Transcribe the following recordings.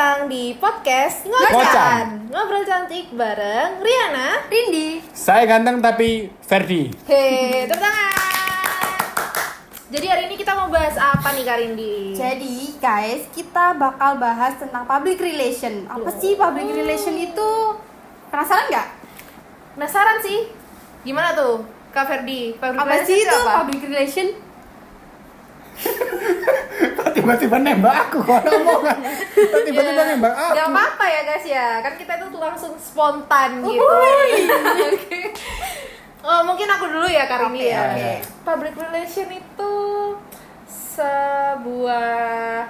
datang di podcast Ngocan. Ngobrol cantik bareng Riana, Rindi. Saya ganteng tapi Ferdi. Hei, tepuk tangan. Jadi hari ini kita mau bahas apa nih Kak Rindi? Jadi guys, kita bakal bahas tentang public relation. Apa sih public relation itu? Penasaran nggak? Penasaran sih? Gimana tuh Kak Ferdi? Apa sih itu public relation? Tiba-tiba nembak aku kok ngomong. Tiba-tiba nembak aku. Gak apa-apa ya guys ya, kan kita itu langsung spontan gitu. Oke. Oh, mungkin aku dulu ya Kak Rindi ya. Oke. Public relation itu sebuah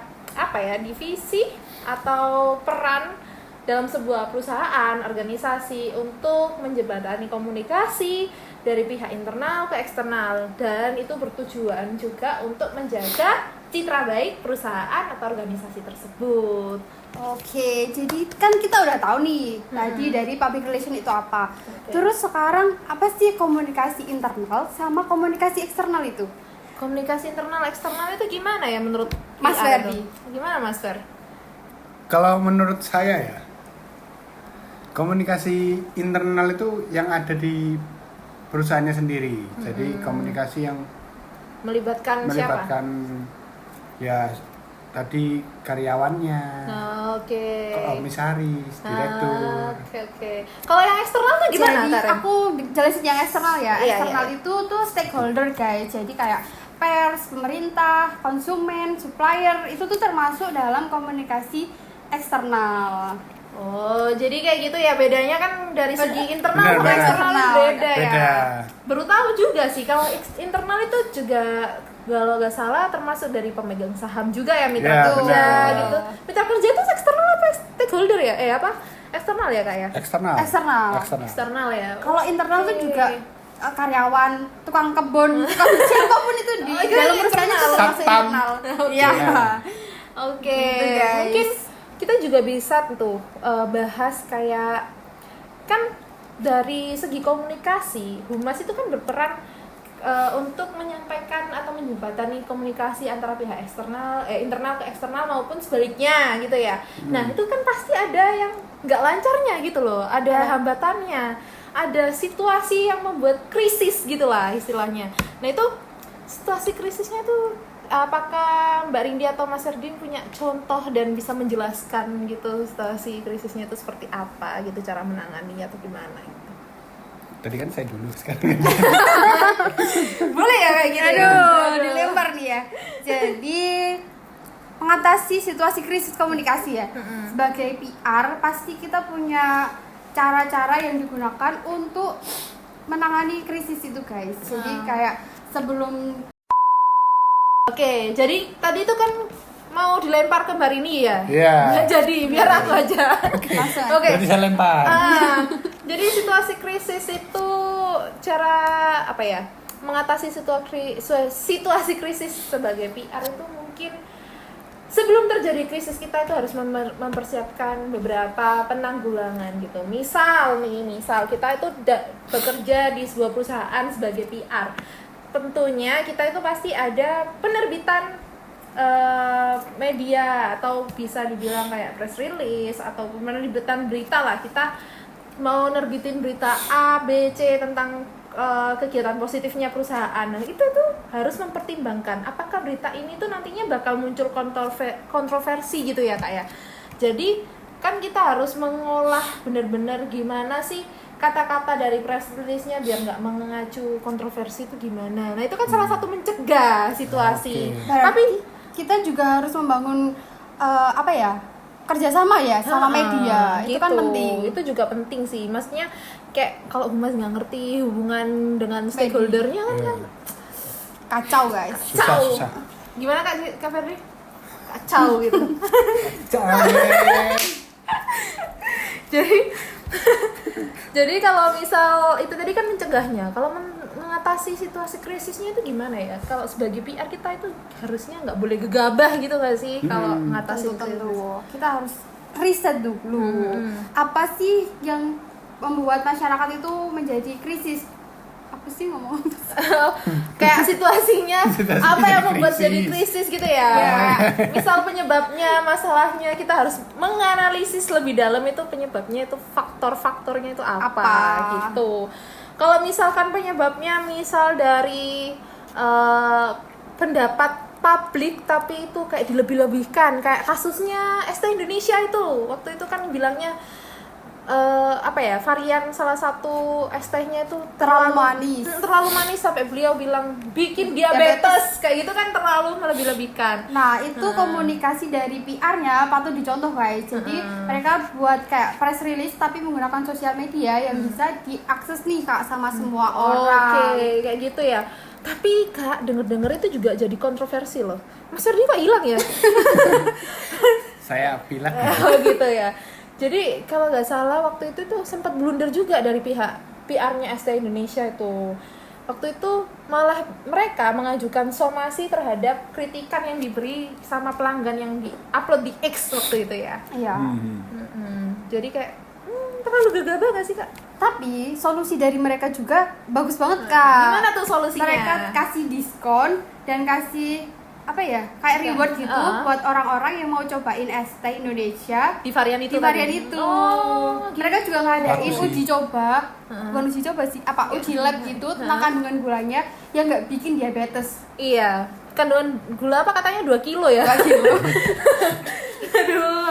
divisi atau peran dalam sebuah perusahaan, organisasi untuk menjembatani komunikasi dari pihak internal ke eksternal, dan itu bertujuan juga untuk menjaga citra baik perusahaan atau organisasi tersebut. Oke, jadi kan kita udah tahu nih tadi dari public relation itu apa. Oke. Terus sekarang apa sih komunikasi internal sama komunikasi eksternal itu? Komunikasi internal eksternal itu gimana ya menurut Mas PR Ferdi? tuh? Gimana Mas Fer? Kalau menurut saya ya, komunikasi internal itu yang ada di perusahaannya sendiri. Jadi komunikasi yang Melibatkan siapa? ya tadi karyawannya, Oke. komisaris, direktur. Oke. Kalau yang eksternal tuh gimana, Jadi Karen? aku jelasin yang eksternal ya. Iya, Eksternal iya. itu tuh stakeholder guys. Jadi kayak pers, pemerintah, konsumen, supplier itu tuh termasuk dalam komunikasi eksternal. Oh, jadi kayak gitu ya, bedanya kan dari segi internal Benar, sama benar. eksternal beda ya. Beda. Baru tahu juga sih kalau internal itu juga kalau nggak salah termasuk dari pemegang saham juga ya, mitra Ya, kerja benar. gitu. Mitra kerja itu eksternal apa stakeholder ya? Eksternal ya Kak ya? Eksternal. Eksternal. Eksternal ya. Kalau internal tuh Oke. juga karyawan, tukang kebun, tukang siapapun itu di Oh, itu dalam perusahaan itu internal. termasuk Satpam. internal. Oke. Iya. Oke, Gitu, guys. mungkin kita juga bisa tuh bahas kayak kan dari segi komunikasi, humas itu kan berperan untuk menyampaikan atau menjembatani komunikasi antara pihak internal ke eksternal maupun sebaliknya gitu ya. Nah itu kan pasti ada yang nggak lancarnya gitu loh, ada hambatannya, ada situasi yang membuat krisis gitulah istilahnya. Nah itu situasi krisisnya tuh apakah Mbak Rindi atau Mas Erdin punya contoh dan bisa menjelaskan gitu situasi krisisnya itu seperti apa gitu, cara menanganinya atau gimana gitu? Tadi kan saya dulu, sekarang Boleh ya kayak gitu? Aduh, dilempar nih ya. Jadi mengatasi situasi krisis komunikasi ya. Sebagai PR pasti kita punya cara-cara yang digunakan untuk menangani krisis itu guys. Jadi kayak sebelum Oke, jadi tadi itu kan mau dilempar ke Mbak Rini ya? Iya. Nggak jadi, biar aku aja. langsung Oke. Jadi saya lempar. Jadi situasi krisis itu cara apa ya? Mengatasi situasi krisis sebagai PR itu mungkin sebelum terjadi krisis kita itu harus mempersiapkan beberapa penanggulangan gitu. Misal kita itu bekerja di sebuah perusahaan sebagai PR. Tentunya kita itu pasti ada penerbitan media atau bisa dibilang kayak press release atau penerbitan berita lah. Kita mau nerbitin berita A, B, C tentang kegiatan positifnya perusahaan. Nah itu tuh harus mempertimbangkan apakah berita ini tuh nantinya bakal muncul kontroversi gitu ya Kak ya. Jadi kan kita harus mengolah benar-benar gimana sih kata-kata dari press release-nya biar nggak mengacu kontroversi itu gimana. Nah itu kan salah satu mencegah situasi. Oke. tapi kita juga harus membangun kerjasama ya sama media. Itu kan penting. Itu juga penting sih. Maksudnya kayak kalau humas nggak ngerti hubungan dengan stakeholdernya kan Kacau guys. Susah. Gimana Kak Ferdi? Kacau gitu. Jadi kalau misal itu tadi kan mencegahnya, kalau mengatasi situasi krisisnya itu gimana ya? Kalau sebagai PR kita itu harusnya nggak boleh gegabah gitu nggak sih kalau mengatasi krisis? Tentu. Kita harus riset dulu. Apa sih yang membuat masyarakat itu menjadi krisis? Apa sih ngomong? Kayak situasinya Situasi apa yang jadi membuat krisis. jadi krisis gitu ya. Misal penyebabnya, masalahnya, kita harus menganalisis lebih dalam itu penyebabnya itu faktor-faktornya itu apa gitu. Kalau misalkan penyebabnya misal dari pendapat publik tapi itu kayak dilebih-lebihkan, kayak kasusnya ST Indonesia itu waktu itu kan bilangnya varian salah satu ST-nya itu Terlalu manis. terlalu manis sampai beliau bilang bikin diabetes kayak gitu kan, terlalu melebih-lebihkan. Nah, itu komunikasi dari PR-nya patut dicontoh guys. Jadi mereka buat kayak press release tapi menggunakan sosial media yang bisa diakses nih Kak sama semua orang. Oke, kayak gitu ya. Tapi Kak, denger-denger itu juga jadi kontroversi loh. Mas Erdi kok hilang ya? Saya bilang Oh gitu ya. Jadi kalau nggak salah waktu itu tuh sempat blunder juga dari pihak PR-nya ST Indonesia itu. Waktu itu malah mereka mengajukan somasi terhadap kritikan yang diberi sama pelanggan yang di-upload di X waktu itu ya. Iya. Jadi kayak terlalu gegabah nggak sih Kak? Tapi solusi dari mereka juga bagus banget Kak. Gimana tuh solusinya? Mereka kasih diskon dan kasih kayak reward gitu buat orang-orang yang mau cobain ST Indonesia Di varian itu di varian tadi? itu. Oh, Mereka juga ngadain Bagus sih. uji coba, bukan uji coba sih, uji lab gitu tentang kandungan gulanya yang nggak bikin diabetes. Iya, kandungan gula apa katanya 2 kilo ya? 2 kilo.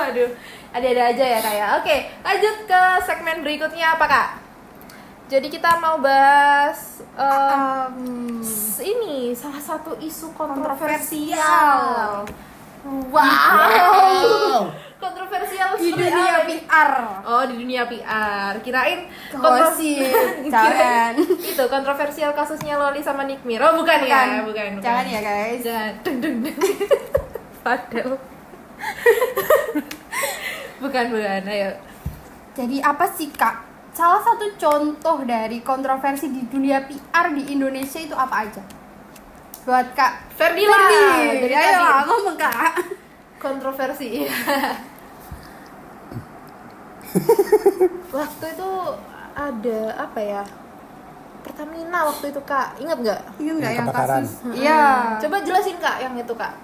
aduh, ada-ada aja ya Kak ya. Oke, lanjut ke segmen berikutnya apa Kak? Jadi kita mau bahas ini salah satu isu kontroversial. Wow. Kontroversial Di seperti dunia apa ini? PR. Oh, di dunia PR. Kirain Gosip, jangan. Itu kontroversial kasusnya Loli sama Nick Mir. Oh, bukan ya, bukan. Jangan ya guys. Jangan. Deng. Padahal. bukan. Ayo. Jadi apa sih Kak? Salah satu contoh dari kontroversi di dunia PR di Indonesia itu apa aja? Buat Kak Ferdila. Jadi ayo ngomong Kak. Kontroversi. Waktu itu ada apa ya? Pertamina waktu itu Kak, ingat nggak? Ingat nggak Yang yang kebakaran. kasus? Iya. Coba jelasin Kak yang itu Kak.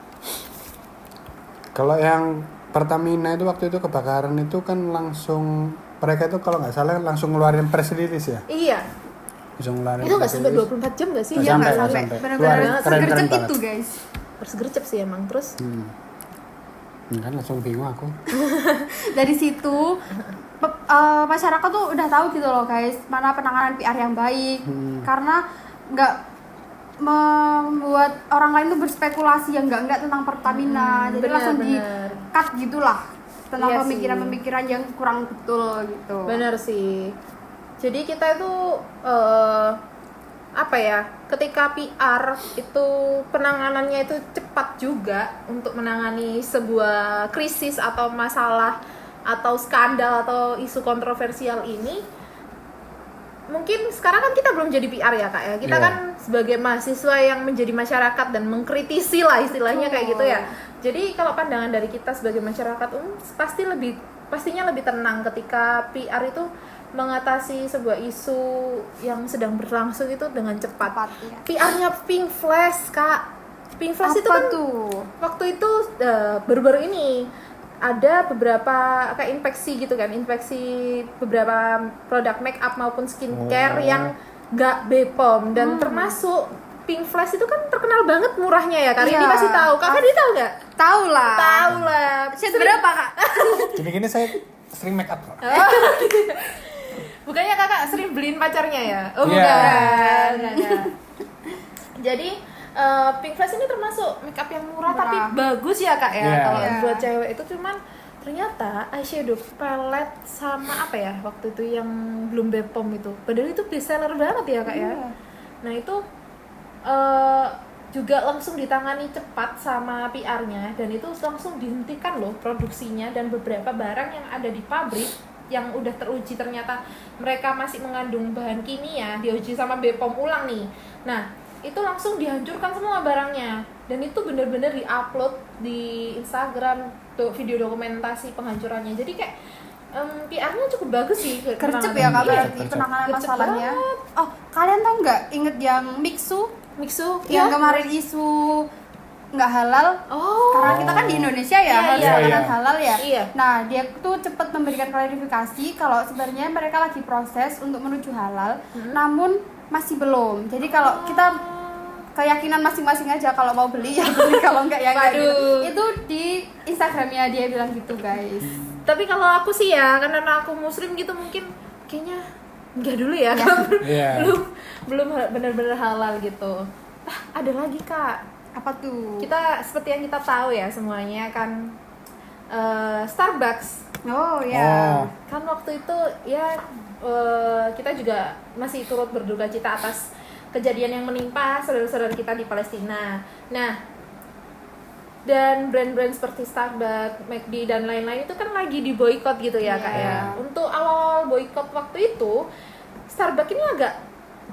Kalau yang Pertamina itu waktu itu kebakaran itu kan langsung mereka itu kalau nggak salah langsung ngeluarin press release ya. Iya. Langsung ngeluarin Itu nggak press sampai release. 24 jam nggak sih? Nggak Iya, sampai, nggak nggak sampai. sampai. Benar-benar Keren segercep banget. itu guys. Bersegercep sih emang. Terus Kan langsung bingung aku. Dari situ masyarakat tuh udah tahu gitu loh guys, mana penanganan PR yang baik. Karena nggak membuat orang lain tuh berspekulasi yang enggak tentang Pertamina. Jadi benar, langsung benar. di-cut gitulah tentang Iya sih. pemikiran-pemikiran yang kurang betul gitu. benar sih. Jadi kita itu ketika PR itu penanganannya itu cepat juga untuk menangani sebuah krisis atau masalah atau skandal atau isu kontroversial ini. Mungkin sekarang kan kita belum jadi PR ya Kak ya. Kita Iya. kan sebagai mahasiswa yang menjadi masyarakat dan mengkritisi lah istilahnya kayak gitu ya. Jadi kalau pandangan dari kita sebagai masyarakat umum pastinya lebih tenang ketika PR itu mengatasi sebuah isu yang sedang berlangsung itu dengan cepat. Ya. PR-nya Pink Flash Kak. Pink Flash itu Apa kan tuh? waktu itu baru-baru ini ada beberapa kayak infeksi gitu kan, infeksi beberapa produk make up maupun skincare yang nggak BPOM dan termasuk Pink Flash itu kan terkenal banget murahnya ya. Kali ini Iya. pasti tahu. Kakak dia tahu nggak? Tahu lah. Tahu lah. Shade berapa Kak? Gini-gini saya sering make up kok. Bukannya kakak sering beliin pacarnya ya? Oh Iya. bukan. Jadi Pink Flash ini termasuk makeup yang murah tapi bagus ya kak ya. Iya. Kalau Iya. buat cewek itu cuman ternyata eyeshadow palette sama apa ya waktu itu yang belum BPOM itu. Padahal itu best seller banget ya kak ya. Iya. Nah itu juga langsung ditangani cepat sama PR-nya dan itu langsung dihentikan loh produksinya, dan beberapa barang yang ada di pabrik yang udah teruji ternyata mereka masih mengandung bahan kimia, diuji sama BPOM ulang nih. Nah, itu langsung dihancurkan semua barangnya. Dan itu benar-benar di-upload di Instagram video dokumentasi penghancurannya. Jadi kayak PR-nya cukup bagus sih. Gercep ya Kak, Iya, berarti gercep. penanganan Gercep masalahnya. banget. Oh, kalian tahu nggak, inget yang Mixu Mixu yang ya? kemarin isu nggak halal? Oh. Karena kita kan di Indonesia ya, Iya, harus iya, makanan iya. halal ya. Iya. Nah, dia tuh cepat memberikan klarifikasi kalau sebenarnya mereka lagi proses untuk menuju halal, namun masih belum. Jadi kalau kita keyakinan masing-masing aja, kalau mau beli ya beli, kalau enggak ya enggak gitu. Waduh. Itu di Instagramnya dia bilang gitu guys. Tapi kalau aku sih ya, karena aku muslim gitu mungkin kayaknya enggak dulu ya. Iya. belum benar-benar halal gitu. Ada lagi Kak. Apa tuh? Kita seperti yang kita tahu ya semuanya kan, Starbucks Oh ya. kan waktu itu ya, kita juga masih turut berduka cita atas kejadian yang menimpa saudara-saudara kita di Palestina. Nah, dan brand-brand seperti Starbucks, McD dan lain-lain itu kan lagi diboikot gitu ya Iya. Kak ya. Untuk awal boikot waktu itu Starbucks ini agak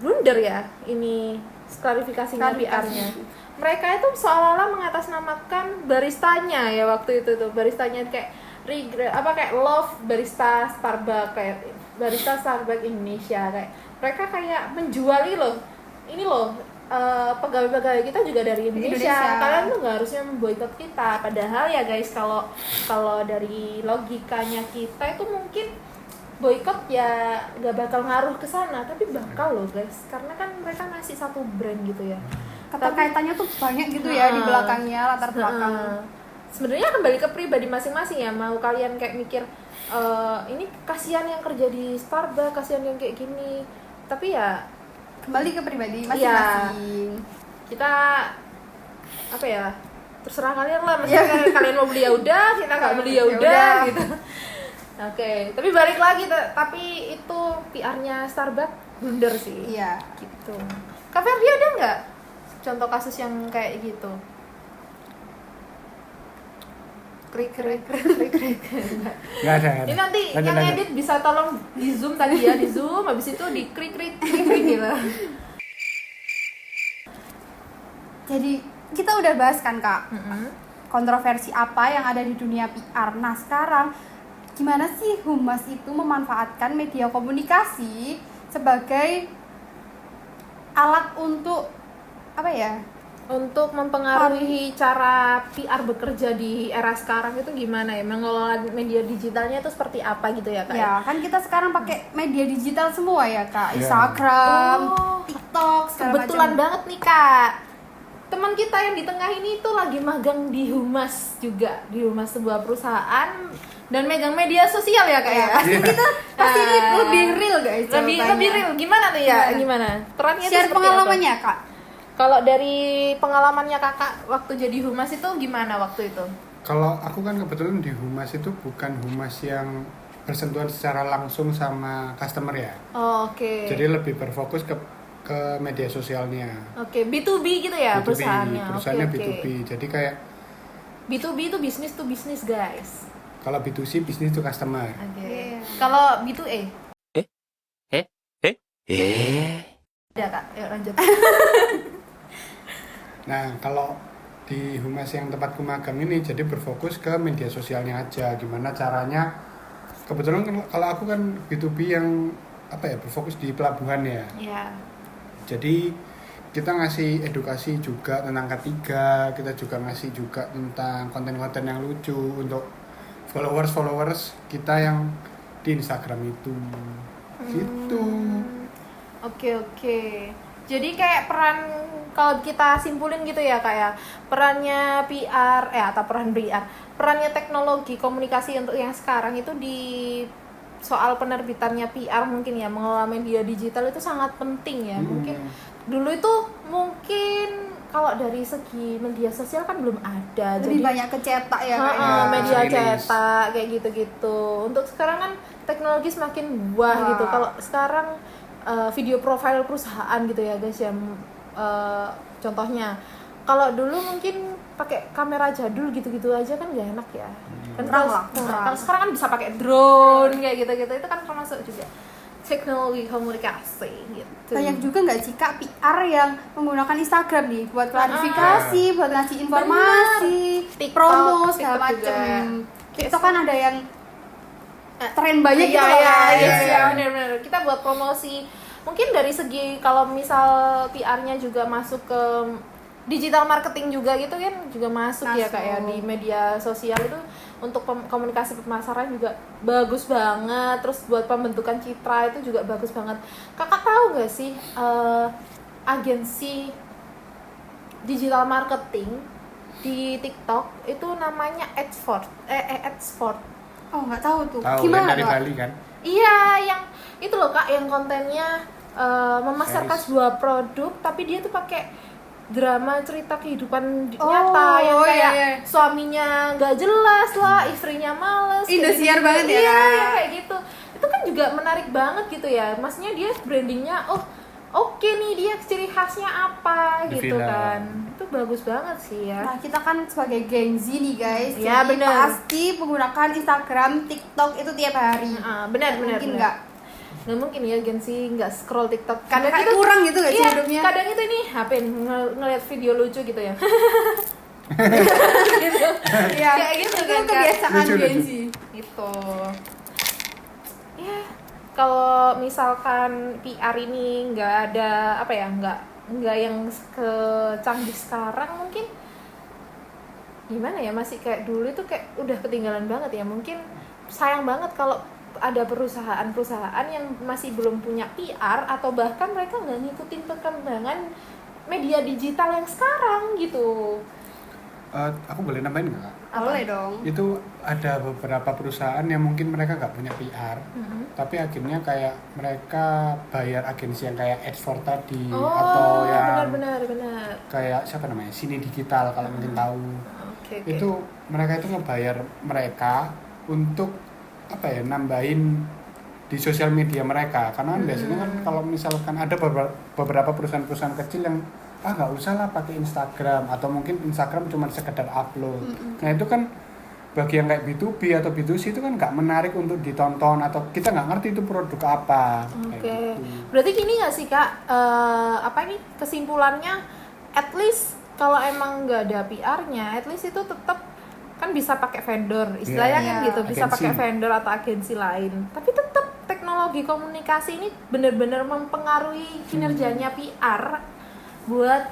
blunder ya, ini klarifikasinya PR-nya. Mereka itu seolah-olah mengatasnamakan baristanya ya waktu itu tuh, baristanya kayak kayak love barista Starbucks, kayak barista Starbucks Indonesia, kayak mereka kayak menjuali loh, ini loh, pegawai-pegawai kita juga dari Indonesia. Kalian tuh nggak harusnya memboikot kita. Padahal ya guys, kalau dari logikanya kita itu mungkin boikot ya nggak bakal ngaruh ke sana, tapi bakal loh guys, karena kan mereka masih satu brand gitu ya. Keterkaitannya tuh banyak gitu ya di belakangnya, latar belakang. Sebenarnya kembali ke pribadi masing-masing ya, mau kalian kayak mikir ini kasihan yang kerja di Starbucks, kasihan yang kayak gini, tapi ya Kembali ke pribadi masing-masing. kita apa ya, terserah kalian lah, maksudnya kalian mau beli ya udah, kita nggak beli ya udah gitu. Oke, tapi balik lagi, tapi itu PR-nya Starbucks blunder sih. Iya. Gitu. Kak Ferdi ada nggak contoh kasus yang kayak gitu? Krik. Nggak ada. Ini nanti yang Lanjut. edit bisa tolong di zoom tadi ya, di zoom, habis itu di krik gitu. Jadi kita udah bahas kan Kak, kontroversi apa yang ada di dunia PR. Nah sekarang gimana sih Humas itu memanfaatkan media komunikasi sebagai alat untuk apa ya? Untuk mempengaruhi cara PR bekerja di era sekarang itu gimana ya? Mengelola media digitalnya itu seperti apa gitu ya Kak? Ya kan kita sekarang pakai media digital semua ya Kak, Iya. Instagram, Oh, TikTok, segala kebetulan macam. banget nih Kak, teman kita yang di tengah ini tuh lagi magang di Humas juga, di Humas sebuah perusahaan dan megang media sosial ya Kak ya. Pasti ini lebih real guys. Lebih jawabannya. real gimana tuh ya? Gimana? Gimana? Perannya tuh Share seperti pengalamannya apa? Kak. Kalau dari pengalamannya Kakak waktu jadi Humas itu gimana waktu itu? Kalau aku kan kebetulan di Humas itu bukan Humas yang bersentuhan secara langsung sama customer ya. Oh, oke. Jadi lebih berfokus ke media sosialnya. Oke, B2B gitu ya B2B, perusahaannya. perusahaannya Oke, B2B. oke. Jadi kayak B2B itu bisnis to bisnis, guys. kalau B2C bisnis to customer. Oke. Iya. Kalau B2A? Eh? Udah, Kak. Yuk lanjut. Nah, kalau di Humas yang tempatku magang ini jadi berfokus ke media sosialnya aja. Gimana caranya? Kebetulan kalau aku kan B2B yang apa ya, berfokus di pelabuhan ya. Iya. Jadi kita ngasih edukasi juga tentang K3, kita juga ngasih juga tentang konten-konten yang lucu untuk followers kita yang di Instagram itu. Gitu. Oke. Jadi kayak peran, kalau kita simpulin gitu ya kayak perannya PR atau perannya teknologi komunikasi untuk yang sekarang itu di soal penerbitannya PR mungkin ya, mengelola media digital itu sangat penting ya. Mungkin dulu itu kalau dari segi media sosial kan belum ada, Lebih jadi banyak ke cetak ya Kak. Ya, media rilis. cetak kayak gitu-gitu. Untuk sekarang kan teknologi semakin wah gitu. Kalau sekarang video profile perusahaan gitu ya guys ya, contohnya kalau dulu mungkin pakai kamera jadul gitu-gitu aja kan gak enak ya. Kan Kurang. kalau sekarang kan bisa pakai drone kayak gitu-gitu, itu kan termasuk juga teknologi komunikasi gitu. Banyak juga nggak sih Kak PR yang menggunakan Instagram nih buat klarifikasi, buat ngasih informasi, TikTok, promo segala TikTok juga. macem. TikTok kan ada yang tren banyak gitu loh, Iya, guys. iya, Iya. benar-benar. Kita buat promosi. Mungkin dari segi kalau misal PR-nya juga masuk ke digital marketing juga gitu kan juga masuk ya Kak ya, di media sosial itu untuk komunikasi pemasaran juga bagus banget. Terus buat pembentukan citra itu juga bagus banget. Kakak tahu nggak sih agensi digital marketing di TikTok itu namanya Adsport. Oh, nggak tahu tuh. Tahu Gimana kan dari Kak? Bali kan? Iya, yang itu loh Kak, yang kontennya memasarkan Series. sebuah produk tapi dia tuh pakai drama cerita kehidupan Oh, nyata yang kayak iya. suaminya nggak jelas lah, istrinya males. kayak Indosiar gitu. banget ya, Iya, Kak. iya, kayak gitu. Itu kan juga menarik banget gitu ya. Maksudnya dia brandingnya, oh oke nih dia ciri khasnya apa Di gitu film. kan. Itu bagus banget sih ya. Nah, kita kan sebagai Gen Z nih guys, Ya, jadi bener. pasti menggunakan Instagram, TikTok itu tiap hari. Benar. Mungkin nggak? Nggak mungkin ya Gensi nggak scroll TikTok. Kayak itu kurang gitu nggak sih iya, hidupnya? kadang itu nih HP ngeliat video lucu gitu ya. Iya, Kayak gitu itu kan, Kak. kebiasaan Lucu, Gen lucu. Z. Gitu. Ya, kalau misalkan PR ini nggak ada apa ya, nggak yang kecanggih sekarang mungkin gimana ya, masih kayak dulu itu kayak udah ketinggalan banget ya. Mungkin sayang banget kalau ada perusahaan-perusahaan yang masih belum punya PR atau bahkan mereka nggak ngikutin perkembangan media digital yang sekarang gitu. Aku boleh nambahin nggak? Boleh dong. Itu ada beberapa perusahaan yang mungkin mereka nggak punya PR, tapi akhirnya kayak mereka bayar agensi yang kayak Adsport tadi atau yang benar. kayak siapa namanya Sini Digital kalau mungkin tahu. Oke. Itu mereka itu ngebayar mereka untuk apa ya, nambahin di sosial media mereka, karena kan biasanya kan kalau misalkan ada beberapa perusahaan-perusahaan kecil yang nggak usah lah pakai Instagram atau mungkin Instagram cuma sekedar upload. Nah itu kan bagi yang kayak B2B atau B2C itu kan nggak menarik untuk ditonton atau kita nggak ngerti itu produk apa. Oke. Kayak gitu. Berarti gini nggak sih Kak? Apa ini kesimpulannya? At least kalau emang nggak ada PR-nya, at least itu tetap kan bisa pakai vendor, istilahnya Iya. kan gitu, bisa Agensi. pakai vendor atau agensi lain. Tapi tetap teknologi komunikasi ini benar-benar mempengaruhi kinerjanya PR buat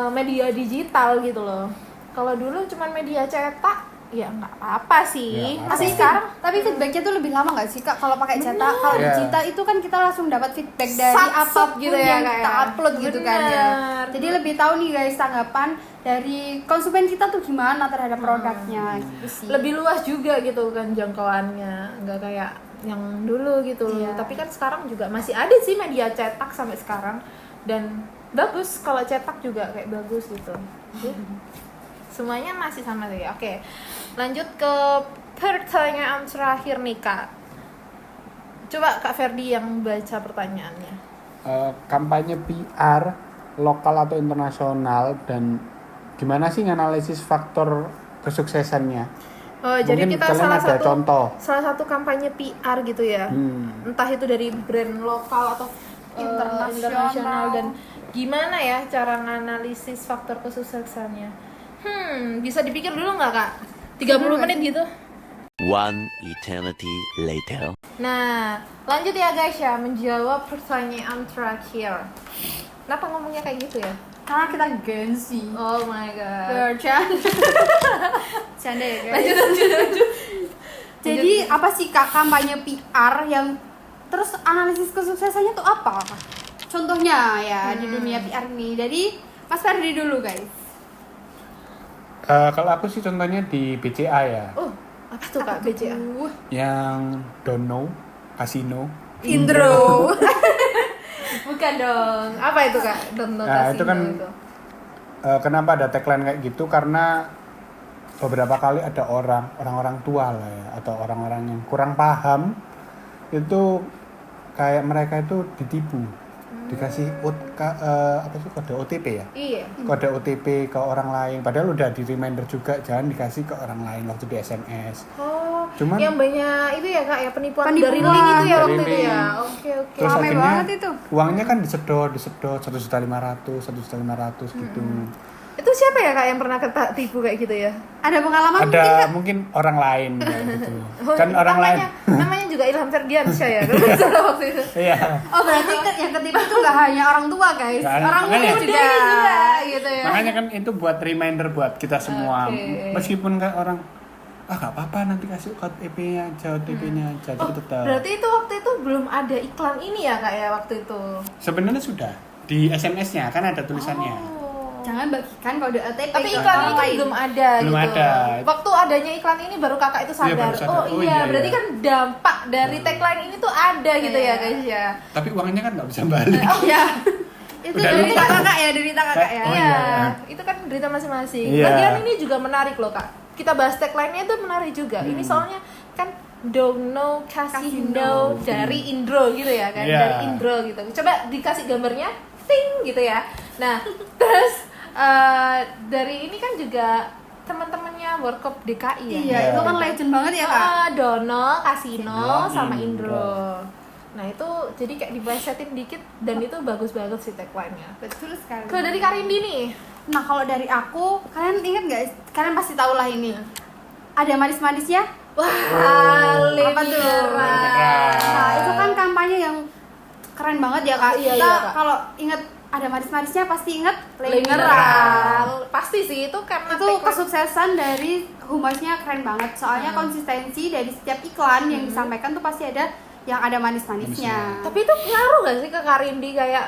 media digital gitu loh. Kalau dulu cuma media cetak, ya nggak apa-apa sih. Ya, Tapi apa-apa. sekarang Tapi feedbacknya tuh lebih lama nggak sih Kak? Kalau pakai cetak, kalau Iya. digital itu kan kita langsung dapat feedback dari Sat-sat apapun gitu ya, yang Kak, kita ya? upload gitu kan ya. Bener. Jadi lebih tahu nih guys tanggapan dari konsumen kita tuh gimana terhadap produknya gitu sih. lebih luas juga gitu kan jangkauannya, nggak kayak yang dulu gitu loh. Iya. Tapi kan sekarang juga masih ada sih media cetak sampai sekarang, dan bagus kalau cetak juga kayak bagus gitu. Ya. Semuanya masih sama tuh ya. Oke, lanjut ke pertanyaan terakhir nih Kak. Coba Kak Ferdi yang baca pertanyaannya. Kampanye PR lokal atau internasional, dan gimana sih nganalisis faktor kesuksesannya? Oh, jadi Mungkin kita kalian ada contoh. salah satu kampanye PR gitu ya. Entah itu dari brand lokal atau internasional, dan gimana ya cara nganalisis faktor kesuksesannya. Bisa dipikir dulu nggak Kak? 30 menit gitu. One eternity later. Nah, lanjut ya guys ya, menjawab pertanyaan terakhir. Kenapa ngomongnya kayak gitu ya? Karena kita Gen Z. Oh my god. Bercanda. Canda ya guys. Lanjut. Jadi apa sih Kak kampanye PR yang terus analisis kesuksesannya tuh apa? Contohnya ya di dunia PR ini. Jadi Mas Ferdi dulu guys. Kalau aku sih contohnya di BCA ya, Oh, apa tuh Kak BCA? yang Don't Know, Casino. Indro. Bukan dong. Apa itu Kak? Nah, itu kan kenapa ada tagline kayak gitu, karena beberapa kali ada orang-orang tua lah ya, atau orang-orang yang kurang paham itu kayak mereka itu ditipu, dikasih kode OTP ya, Iya. kode OTP ke orang lain, padahal udah di reminder juga jangan dikasih ke orang lain waktu di SMS. Oh, Cuman yang banyak itu ya Kak ya, penipuan Penipuan. dari link itu ya Dari waktu itu link. ya. Oke. terus Rame akhirnya banget itu. uangnya kan disedot 1.500.000 gitu. Itu siapa ya Kak yang pernah ketipu kayak gitu ya? Ada pengalaman mungkin Ada Kak? mungkin orang lain kayak gitu. Kan orang lain. Namanya juga Ilham Ferdiansyah ya kalau nggak salah waktu itu. Iya. Oh berarti yang ketipu itu nggak hanya orang tua guys, Nggak, orang muda makanya. juga. gitu ya. Makanya kan itu buat reminder buat kita semua. Oke. Meskipun nggak orang nggak apa-apa nanti kasih OTP-nya aja, OTP-nya aja, tapi tetap. Berarti itu waktu itu belum ada iklan ini ya kak ya waktu itu. Sebenarnya sudah di SMS-nya kan ada tulisannya. Oh. Jangan bagikan kode OTP Tapi ke iklan orang ini kan lain. belum ada Belum gitu. ada. Waktu adanya iklan ini baru kakak itu Iya, sadar. baru sadar. Oh, Oh, iya, iya, berarti iya. kan dampak dari tagline ini tuh ada gitu ya Iya. guys ya. Tapi uangnya kan nggak bisa balik. Oh ya. Itu Udah derita lupa. kakak ya, derita kakak ya. Oh, iya. iya. Itu kan berita masing-masing. Iya. Bagian ini juga menarik loh kak. Kita bahas tagline-nya itu menarik juga. Ini soalnya kan don't know kasih know dari Indro gitu ya kan, Iya. dari Indro gitu. Coba dikasih gambarnya, ting gitu ya. Nah, terus dari ini kan juga teman-temannya Workshop DKI ya. Iya, itu kan legend banget ya kak. Dono, Kasino, sama Indro. Indro. Nah itu jadi kayak diplesetin dikit dan itu bagus-bagus sih tagline-nya. Betul sekali. Kalau dari Karindi nih, Nah kalau dari aku, kalian ingat nggak? Kalian pasti tahu lah ini. Ada manis-manisnya. wah, Apa tuh? mineral. Nah, itu kan kampanye yang keren banget ya kak. Iya, Kita iya, Kak. kalau ingat ada manis-manisnya pasti ingat Le Le mineral. Mineral. Pasti sih itu karena Itu tagline- kesuksesan dari humasnya keren banget. Soalnya konsistensi dari setiap iklan yang disampaikan tuh pasti ada yang ada manis-manisnya. Tapi itu ngaruh gak sih ke Karindi kayak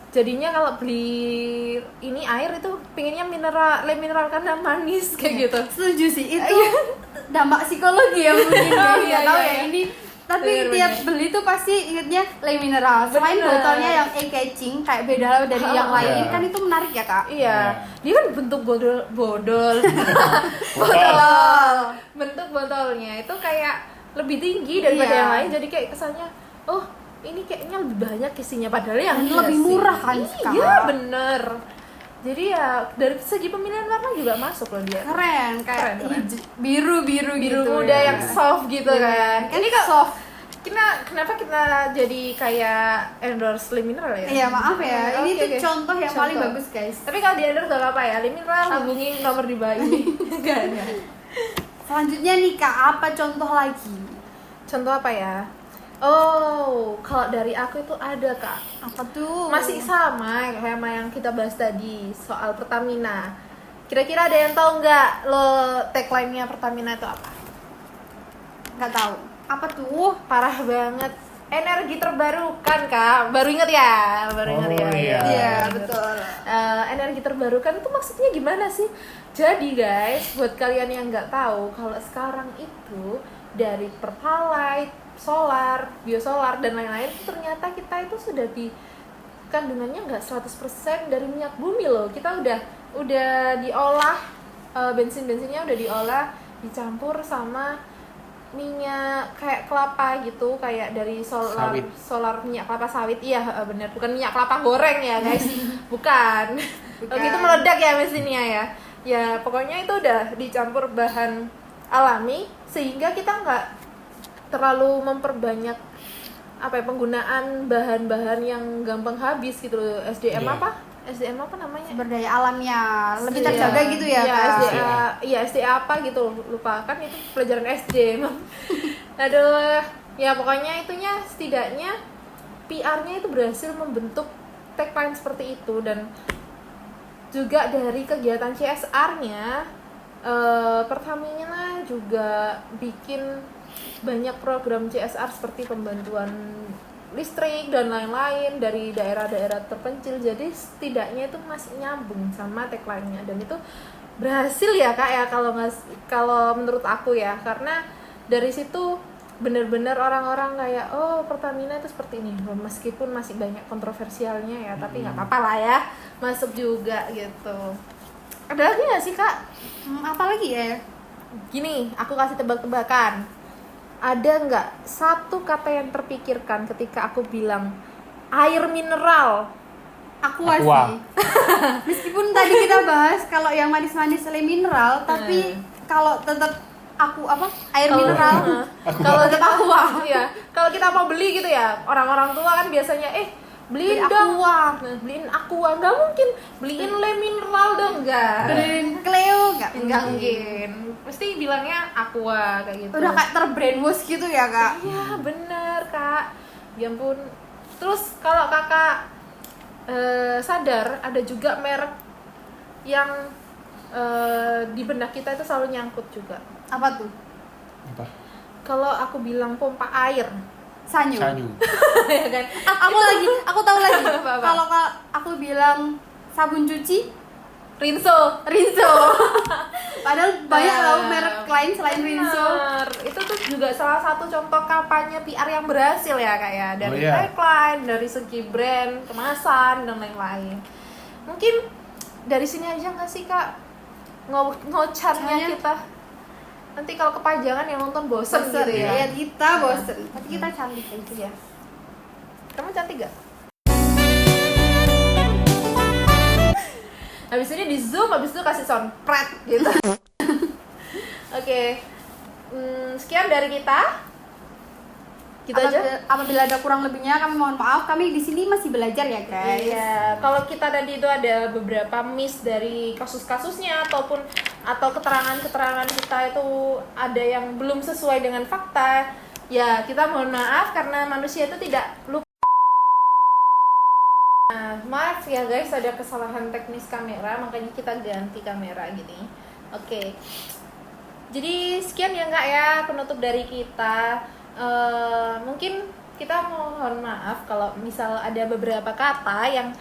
jadinya kalau beli ini air itu pinginnya le mineral karena manis kayak gitu. Setuju sih, itu dampak psikologi ya mungkin ya, Iya, nggak tahu iya, ya iya. ini. Tapi Bener, tiap bener. beli tuh pasti ingetnya Le Mineral. Selain Bener. botolnya yang eye-catching kayak beda dari yang lain Iya. kan itu menarik ya kak. Iya, dia kan bentuk bodol. Bentuk botolnya itu kayak lebih tinggi daripada Iya. yang lain, jadi kayak kesannya, oh ini kayaknya lebih banyak isinya padahal yang Dan enggak lebih sih. murah kan, Iya Kak. bener. Jadi ya dari segi pemilihan warna juga masuk loh dia. Keren kayak Keren, keren. biru-biru Biru gitu. muda yang soft gitu kan. Ini kok soft. Kenapa kita jadi kayak endorse Le Mineral ya? Iya maaf ya, ini Oke, tuh oke. contoh yang paling Contoh. bagus guys. Tapi kalau di endorse gak apa-apa ya, Le Mineral hubungi nomor di bawah ini. Enggak. Selanjutnya nih kak, apa contoh lagi? Contoh apa ya? Oh, kalau dari aku itu ada kak. Apa tuh? Masih sama yang kita bahas tadi soal Pertamina. Kira-kira ada yang tahu nggak lo tagline-nya Pertamina itu apa? nggak tahu. Apa tuh? Parah banget. Energi terbarukan kak. Baru inget ya? Baru inget ya? Oh, iya. Iya betul. Energi terbarukan itu maksudnya gimana sih? Jadi guys, buat kalian yang nggak tahu, kalau sekarang itu dari Pertalite, solar, biosolar dan lain-lain, ternyata kita itu sudah di kandungannya nggak 100% dari minyak bumi loh. Kita udah diolah, bensinnya udah diolah, dicampur sama minyak kayak kelapa gitu, kayak dari Sawit. solar minyak kelapa sawit. Iya benar, bukan minyak kelapa goreng ya guys. Bukan. Oke, itu meledak ya mesinnya ya. Ya pokoknya itu udah dicampur bahan alami sehingga kita nggak terlalu memperbanyak penggunaan bahan-bahan yang gampang habis gitu loh. SDM Iya. apa? SDM apa namanya? Sumber daya alamnya lebih Iya. terjaga gitu ya Iya, kak. SDA, iya SDA apa gitu, lupa kan itu pelajaran SD emang. Aduh, ya pokoknya itunya setidaknya PR-nya itu berhasil membentuk tagline seperti itu. Dan juga dari kegiatan CSR-nya Pertamina juga bikin banyak program CSR seperti pembantuan listrik dan lain-lain dari daerah-daerah terpencil. Jadi setidaknya itu masih nyambung sama tagline-nya dan itu berhasil ya kak ya, kalau menurut aku ya, karena dari situ benar-benar orang-orang kayak oh Pertamina itu seperti ini, meskipun masih banyak kontroversialnya ya, tapi nggak apa-apa lah ya, masuk juga gitu. Ada lagi nggak sih kak? Apa lagi ya? Gini, aku kasih tebak-tebakan. Ada nggak satu kata yang terpikirkan ketika aku bilang air mineral? Aqua Aqua. sih. Meskipun tadi kita bahas kalau yang manis-manis Le Mineral, tapi kalau tetap air mineral. Kalau kita iya, kalau kita mau beli gitu ya, orang-orang tua kan biasanya beliin Beli dong. Aqua. Nah, beliin Aqua, nggak mungkin beliin Le Mineral dong, enggak. Beliin Cleo Nggak mungkin. Pasti bilangnya Aqua kayak gitu. Udah kayak terbrainwash gitu ya kak. Iya bener kak, ya ampun. Terus kalau kakak sadar ada juga merek yang di benak kita itu selalu nyangkut juga. Apa tuh? Apa? Kalau aku bilang pompa air, Sanyo. Sanyo. ya kan? Aku tahu lagi. Apa-apa? Kalau aku bilang sabun cuci, Rinso. padahal banyak loh merek lain selain Rinso. Bener. Itu tuh juga salah satu contoh kampanye PR yang berhasil ya kak ya. Dari Oh, iya. tagline, dari segi brand, kemasan dan lain-lain. Mungkin dari sini aja nggak sih kak ngocannya Soalnya- kita? Nanti kalau kepanjangan yang nonton bosen gitu ya. Iya kita bosen, tapi kita cantik aja. Iya. Kamu cantik gak? Habis ini di zoom, habis itu kasih sound pret gitu. Oke. Sekian dari kita. Gitu aja. Apabila ada kurang lebihnya kami mohon maaf. Kami di sini masih belajar ya guys. Iya, kalau kita tadi itu ada beberapa miss dari kasus-kasusnya atau keterangan-keterangan kita itu ada yang belum sesuai dengan fakta, ya kita mohon maaf karena manusia itu tidak lupa. Nah, maaf ya guys, ada kesalahan teknis kamera, makanya kita ganti kamera gini. Oke. Jadi sekian ya Kak ya penutup dari kita. Mungkin kita mohon maaf kalau misal ada beberapa kata yang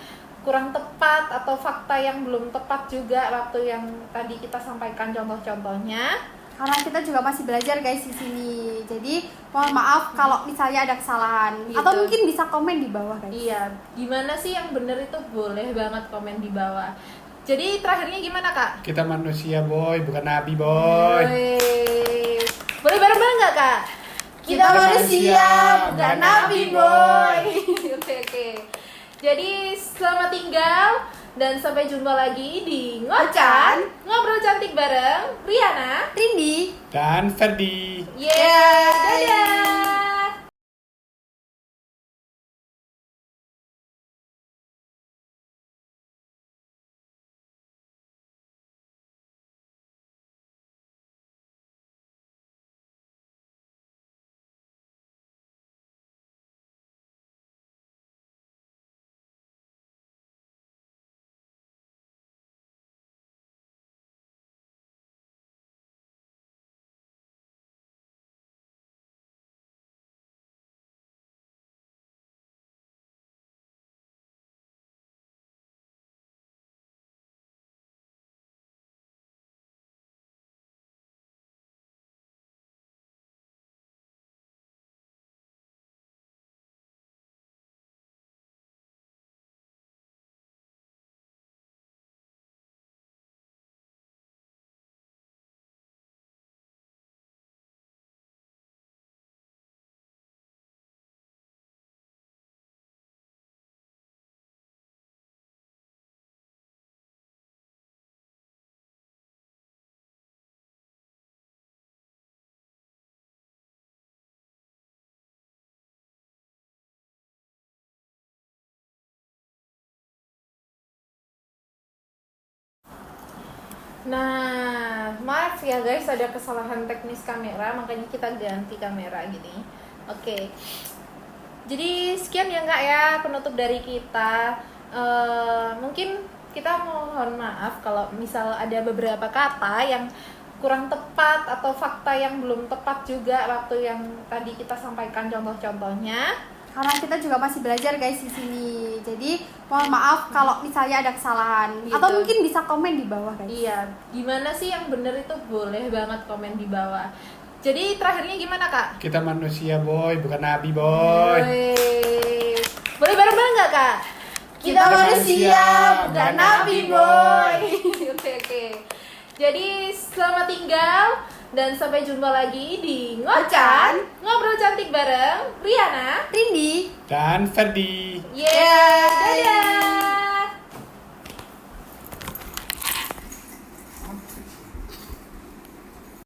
kurang tepat atau fakta yang belum tepat juga waktu yang tadi kita sampaikan contoh-contohnya. Karena kita juga masih belajar guys di sini. Jadi mohon maaf kalau misalnya ada kesalahan. Gitu. Atau mungkin bisa komen di bawah guys. Iya, gimana sih yang bener itu boleh banget komen di bawah. Jadi terakhirnya gimana Kak? Kita manusia boy, bukan nabi boy. Woi. Boleh bareng-bareng nggak Kak? Kita manusia, bukan nabi boy. Oke. Jadi selamat tinggal dan sampai jumpa lagi di Ngocan Ngobrol Cantik bareng Riana. Rindi. Dan Ferdi. Yeah, dadah. Nah, maaf ya guys, ada kesalahan teknis kamera, makanya kita ganti kamera gini. Oke. Jadi sekian ya Kak ya penutup dari kita. Mungkin kita mohon maaf kalau misal ada beberapa kata yang kurang tepat atau fakta yang belum tepat juga waktu yang tadi kita sampaikan contoh-contohnya. Karena kita juga masih belajar guys di sini. Jadi mohon maaf kalau misalnya ada kesalahan. Gitu. Atau mungkin bisa komen di bawah guys. Iya, gimana sih yang bener itu boleh banget komen di bawah. Jadi terakhirnya gimana Kak? Kita manusia boy, bukan nabi boy. Woi. Boleh bareng-bareng nggak Kak? Kita manusia, bukan nabi boy. Oke. Jadi selamat tinggal dan sampai jumpa lagi di Ngocan Ngobrol Cantik bareng Riana. Rindi. Dan Ferdi. Yeah, dadah.